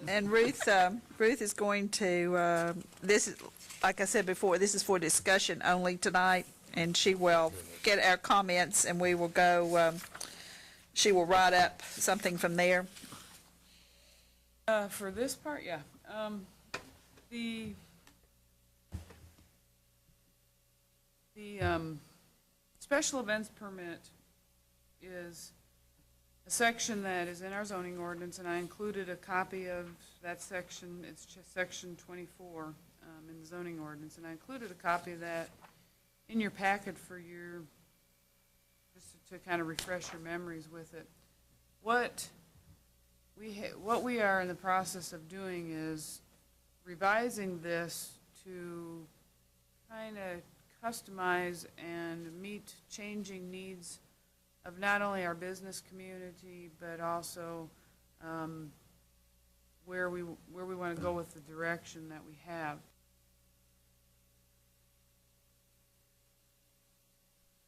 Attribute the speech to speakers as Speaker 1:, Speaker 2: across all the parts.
Speaker 1: And Ruth is going to, this is, like I said before, this is for discussion only tonight, and she will get our comments, and we will go, she will write up something from there.
Speaker 2: For this part, yeah. The special events permit is a section that is in our zoning ordinance, and I included a copy of that section. It's just section 24 in the zoning ordinance, and I included a copy of that in your packet for your, just to kind of refresh your memories with it. What we are in the process of doing is revising this to kind of customize and meet changing needs of not only our business community, but also where we want to go with the direction that we have.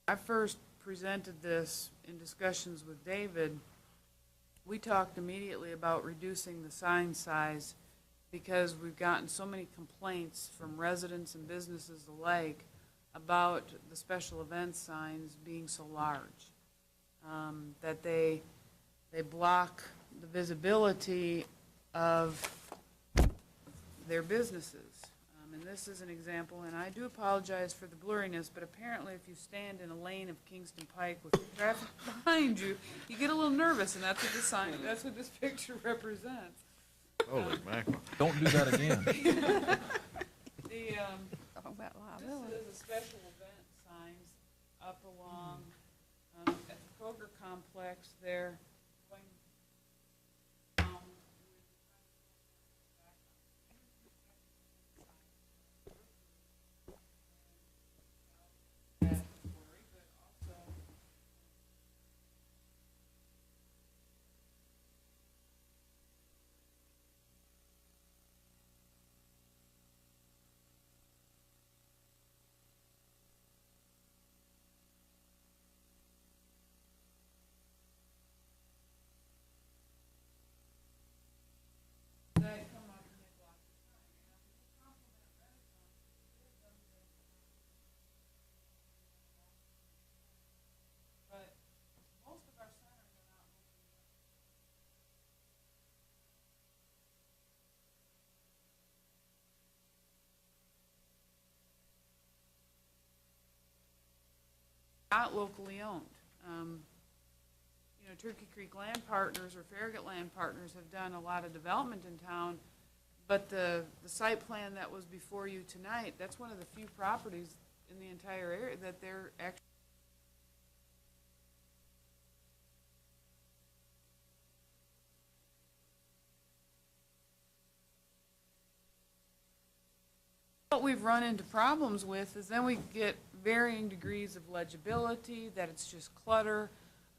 Speaker 2: I first presented this in discussions with David. We talked immediately about reducing the sign size because we've gotten so many complaints from residents and businesses alike about the special event signs being so large, that they block the visibility of their businesses. And this is an example, and I do apologize for the blurriness, but apparently if you stand in a lane of Kingston Pike with traffic behind you, you get a little nervous, and that's what this sign, that's what this picture represents.
Speaker 3: Holy mackerel.
Speaker 4: Don't do that again.
Speaker 2: This is a special event signs up along at the Kroger complex there. Not locally owned. You know, Turkey Creek Land Partners or Farragut Land Partners have done a lot of development in town, but the site plan that was before you tonight, that's one of the few properties in the entire area that they're actually what we've run into problems with is then we get varying degrees of legibility, that it's just clutter.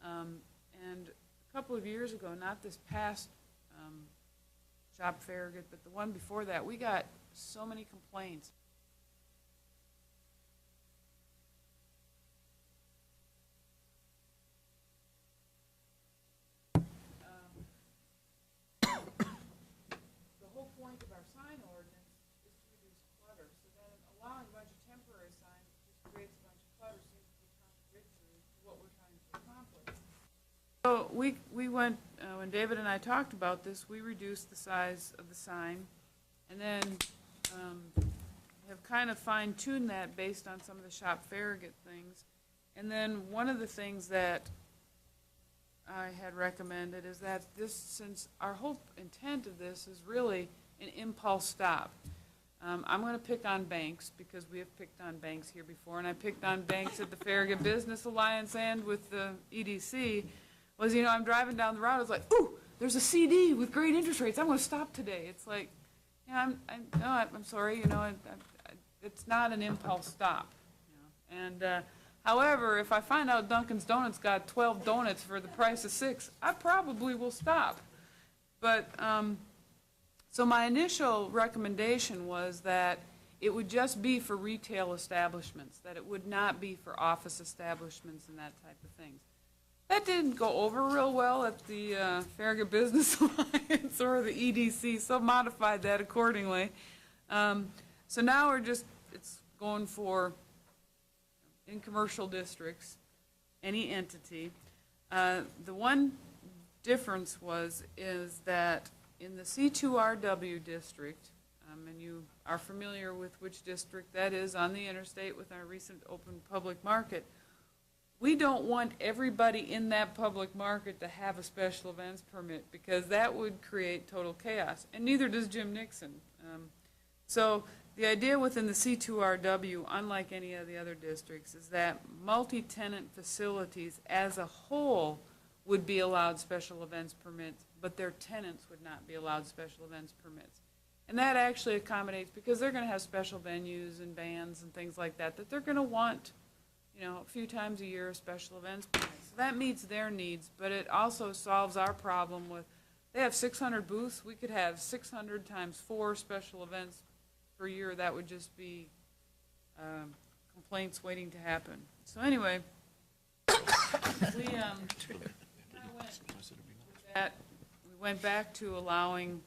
Speaker 2: And a couple of years ago, not this past Shop Farragut, but the one before that, we got so many complaints. The whole point of our sign ordinance is to reduce clutter. So then allowing a bunch of temporary signs just creates a bunch of clutter, seems to be contradictory to what we're trying to accomplish. So we went, when David and I talked about this, we reduced the size of the sign, and then have kind of fine-tuned that based on some of the Shop Farragut things. And then one of the things that I had recommended is that this, since our whole intent of this is really an impulse stop. I'm going to pick on banks because we have picked on banks here before, and I picked on banks at the Farragut Business Alliance and with the EDC. Was, you know, I'm driving down the road, I was like, ooh, there's a CD with great interest rates, I'm going to stop today. It's like, yeah, I'm sorry, you know, it's not an impulse stop. You know? And however, if I find out Dunkin's Donuts got 12 donuts for the price of 6, I probably will stop. But so my initial recommendation was that it would just be for retail establishments, that it would not be for office establishments and that type of things. That didn't go over real well at the Farragut Business Alliance or the EDC, so modified that accordingly. So now it's going for, in commercial districts, any entity. The one difference is that in the C2RW district, and you are familiar with which district that is on the interstate with our recent open public market, we don't want everybody in that public market to have a special events permit because that would create total chaos, and neither does Jim Nixon. So the idea within the C2RW, unlike any of the other districts, is that multi-tenant facilities as a whole would be allowed special events permits, but their tenants would not be allowed special events permits. And that actually accommodates, because they're going to have special venues and bands and things like that, that they're going to want, a few times a year special events permits. So that meets their needs, but it also solves our problem with, they have 600 booths, we could have 600 times 4 special events per year. That would just be complaints waiting to happen. So anyway, we went back to allowing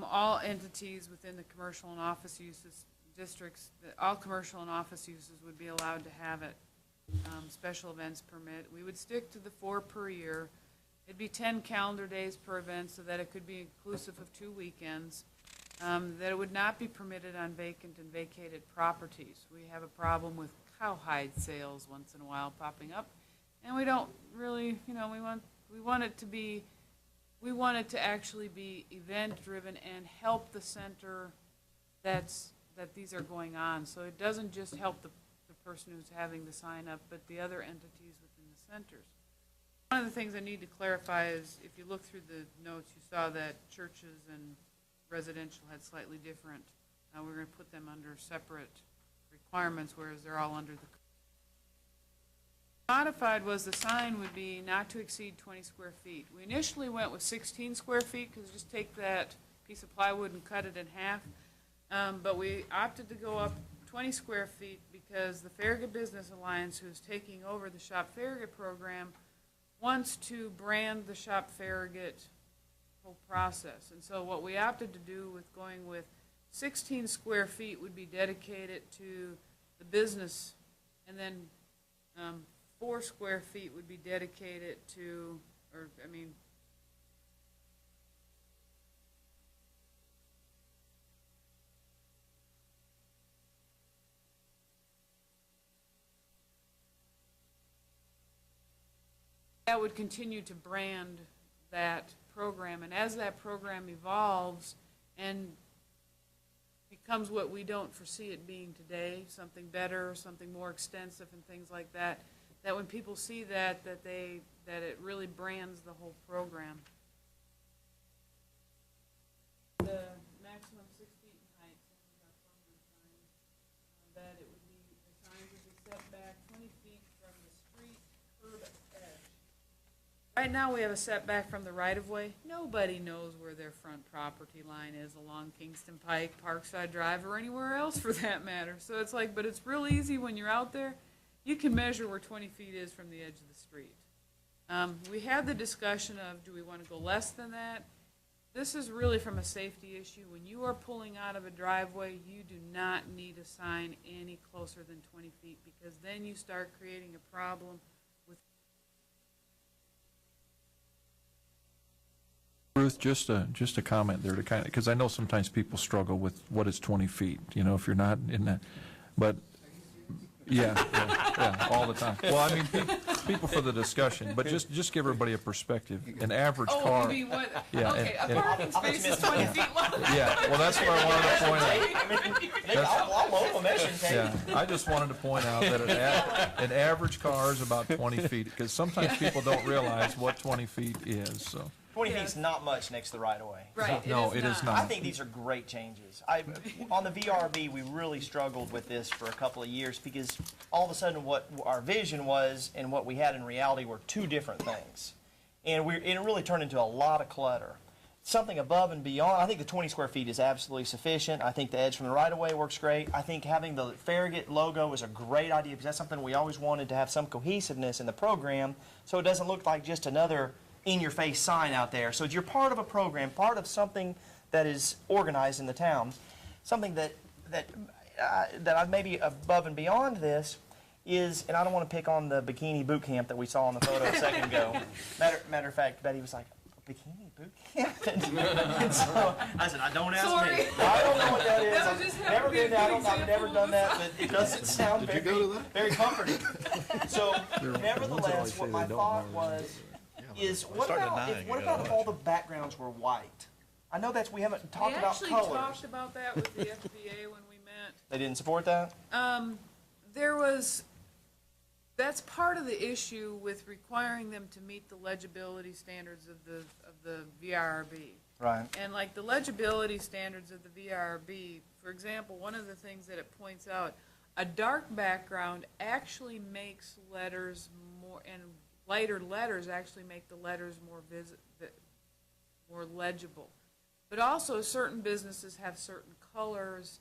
Speaker 2: all entities within the commercial and office uses districts, all commercial and office uses would be allowed to have it, special events permit. We would stick to the 4 per year. It'd be 10 calendar days per event so that it could be inclusive of 2 weekends. That it would not be permitted on vacant and vacated properties. We have a problem with cowhide sales once in a while popping up, and we don't really, we want it to actually be event-driven and help the center that these are going on. So it doesn't just help the person who's having the sign up, but the other entities within the centers. One of the things I need to clarify is, if you look through the notes, you saw that churches and residential had slightly different. We're going to put them under separate requirements, whereas they're all under the. Modified was the sign would be not to exceed 20 square feet. We initially went with 16 square feet because just take that piece of plywood and cut it in half. But we opted to go up 20 square feet because the Farragut Business Alliance, who's taking over the Shop Farragut program, wants to brand the Shop Farragut whole process. And so what we opted to do with going with 16 square feet would be dedicated to the business, and then 4 square feet would be dedicated to, that would continue to brand that program. And as that program evolves and becomes what we don't foresee it being today, something better, something more extensive and things like that, that when people see that it really brands the whole program. The maximum 6 feet in height, that it would be, the signs would be set back 20 feet from the street curb edge. Right now, we have a setback from the right-of-way. Nobody knows where their front property line is along Kingston Pike, Parkside Drive, or anywhere else for that matter. So it's like, but it's real easy when you're out there. You can measure where 20 feet is from the edge of the street. We had the discussion of, do we want to go less than that? This is really from a safety issue. When you are pulling out of a driveway, you do not need a sign any closer than 20 feet because then you start creating a problem.
Speaker 3: Ruth, just a comment there to kind of, because I know sometimes people struggle with what is 20 feet, if you're not in that, but yeah, all the time. Well, I mean, people for the discussion, but just give everybody a perspective. An average car.
Speaker 2: You mean what?
Speaker 3: Yeah,
Speaker 2: okay, a parking space is 20 feet long.
Speaker 3: Yeah, well, that's what I wanted to point out.
Speaker 4: I'll load them, that shouldn't take.
Speaker 3: Yeah, I just wanted to point out that an average car is about 20 feet, because sometimes people don't realize what 20 feet is, so.
Speaker 4: 20 feet's not much next to the right-of-way.
Speaker 2: Right.
Speaker 3: No, it is not.
Speaker 4: I think these are great changes. On the VRB, we really struggled with this for a couple of years because all of a sudden what our vision was and what we had in reality were two different things. And it really turned into a lot of clutter. something above and beyond. I think the 20 square feet is absolutely sufficient. I think the edge from the right-of-way works great. I think having the Farragut logo is a great idea because that's something we always wanted to have some cohesiveness in the program so it doesn't look like just another in-your-face sign out there. So you're part of a program, part of something that is organized in the town. Something that I maybe above and beyond this is, and I don't want to pick on the bikini boot camp that we saw in the photo a second ago. Matter of fact, Betty was like, bikini boot camp? And so I said, I don't ask
Speaker 2: Sorry.
Speaker 4: me. I don't know what that is.
Speaker 2: That would just
Speaker 4: I've
Speaker 2: have
Speaker 4: never
Speaker 2: to be a
Speaker 4: been that.
Speaker 2: good
Speaker 4: I've never
Speaker 2: example
Speaker 4: done
Speaker 2: of
Speaker 4: that, but it doesn't sound
Speaker 5: Did you go to that?
Speaker 4: very comforting. So nevertheless, what my thought was is, what about if all the backgrounds were white? I know we haven't
Speaker 2: We
Speaker 4: talked about
Speaker 2: actually
Speaker 4: colors.
Speaker 2: talked about that with the FBA when we met.
Speaker 4: They didn't support that?
Speaker 2: That's part of the issue with requiring them to meet the legibility standards of the VIRB.
Speaker 4: Right.
Speaker 2: And like the legibility standards of the VIRB, for example, one of the things that it points out, a dark background actually makes letters more, and lighter letters actually make the letters more legible. But also certain businesses have certain colors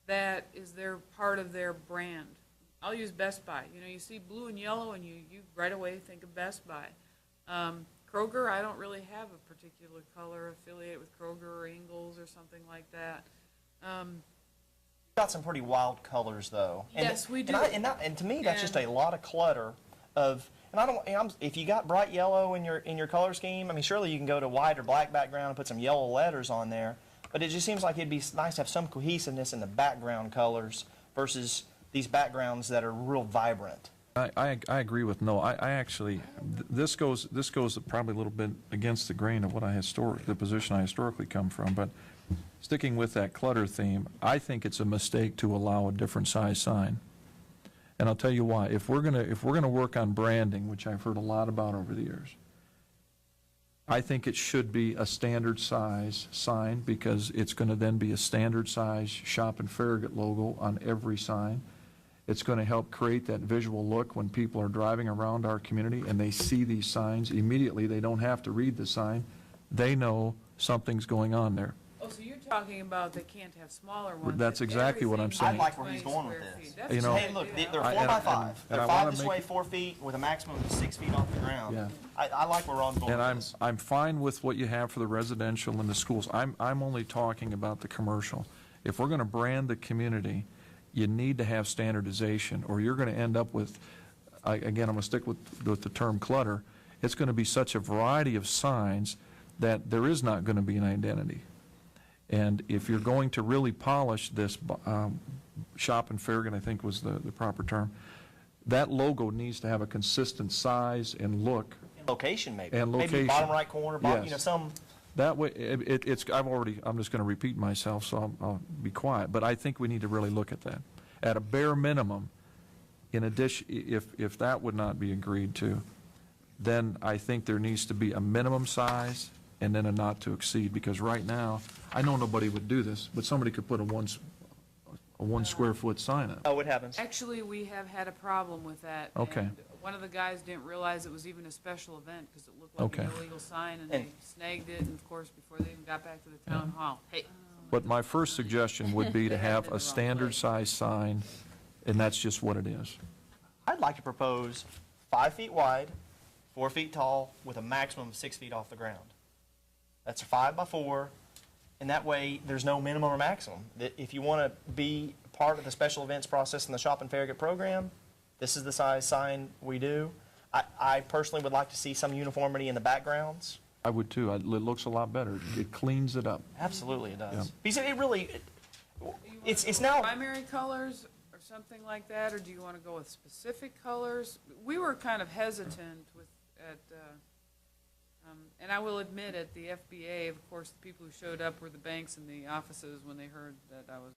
Speaker 2: that is part of their brand. I'll use Best Buy. You know, you see blue and yellow and you right away think of Best Buy. Kroger, I don't really have a particular color affiliated with Kroger or Ingles or something like that.
Speaker 4: Got some pretty wild colors though.
Speaker 2: Yes, we do.
Speaker 4: And to me, that's just a lot of clutter of. And I don't. If you got bright yellow in your color scheme, I mean, surely you can go to white or black background and put some yellow letters on there. But it just seems like it'd be nice to have some cohesiveness in the background colors versus these backgrounds that are real vibrant.
Speaker 3: I agree with Noel. I actually, this goes probably a little bit against the grain of what the position I historically come from, but sticking with that clutter theme, I think it's a mistake to allow a different size sign. And I'll tell you why. If we're gonna work on branding, which I've heard a lot about over the years, I think it should be a standard size sign because it's going to then be a standard size Shop and Farragut logo on every sign. It's going to help create that visual look when people are driving around our community and they see these signs. Immediately, they don't have to read the sign. They know something's going on there.
Speaker 2: Oh, so you're talking about they can't have smaller ones.
Speaker 3: That's exactly what I'm
Speaker 2: Everything
Speaker 3: saying.
Speaker 4: I like where
Speaker 2: 20
Speaker 4: he's going with
Speaker 2: square
Speaker 4: this.
Speaker 2: feet. That's
Speaker 3: You know-
Speaker 2: a
Speaker 4: Hey,
Speaker 2: good
Speaker 4: look,
Speaker 2: idea.
Speaker 4: they're
Speaker 3: I-
Speaker 4: 4 by
Speaker 3: and-
Speaker 4: 5.
Speaker 3: and
Speaker 4: They're
Speaker 3: I
Speaker 4: 5
Speaker 3: wanna
Speaker 4: this
Speaker 3: make
Speaker 4: way,
Speaker 3: it-
Speaker 4: 4 feet, with a maximum of 6 feet off the ground.
Speaker 3: Yeah.
Speaker 4: I like where we're on board
Speaker 3: And
Speaker 4: with this.
Speaker 3: I'm fine with what you have for the residential and the schools. I'm only talking about the commercial. If we're going to brand the community, you need to have standardization, or you're going to end up with, again, I'm going to stick with the term clutter. It's going to be such a variety of signs that there is not going to be an identity. And if you're going to really polish this, Shop and Farragut, I think was the proper term, that logo needs to have a consistent size and look.
Speaker 4: Location, maybe.
Speaker 3: And
Speaker 4: Maybe
Speaker 3: location.
Speaker 4: bottom right corner, bottom,
Speaker 3: Yes.
Speaker 4: some.
Speaker 3: That way, I'm just going to repeat myself, so I'll be quiet. But I think we need to really look at that. At a bare minimum, in addition, if that would not be agreed to, then I think there needs to be a minimum size and then a not to exceed. Because right now, I know nobody would do this, but somebody could put a 1 square foot sign up.
Speaker 4: Oh, it happens.
Speaker 2: Actually, we have had a problem with that.
Speaker 3: Okay.
Speaker 2: And one of the guys didn't realize it was even a special event because it looked like
Speaker 3: Okay.
Speaker 2: an illegal sign, and they snagged it, and of course, before they even got back to the town hall, hey.
Speaker 3: But my first suggestion would be to
Speaker 2: They had it
Speaker 3: have
Speaker 2: in the
Speaker 3: a
Speaker 2: wrong
Speaker 3: standard
Speaker 2: place.
Speaker 3: size sign, and that's just what it is.
Speaker 4: I'd like to propose 5 feet wide, 4 feet tall, with a maximum of 6 feet off the ground. That's a 5 by 4, and that way there's no minimum or maximum. If you want to be part of the special events process in the Shop and Farragut program, this is the size sign we do. I personally would like to see some uniformity in the backgrounds.
Speaker 3: I would too. It looks a lot better. It cleans it up.
Speaker 4: Absolutely, it does.
Speaker 3: Yeah.
Speaker 4: Because it really,
Speaker 2: Do you wanna
Speaker 4: it's
Speaker 2: go with
Speaker 4: now.
Speaker 2: primary colors or something like that, or do you want to go with specific colors? We were kind of hesitant and I will admit, at the FBA, of course, the people who showed up were the banks and the offices when they heard that I was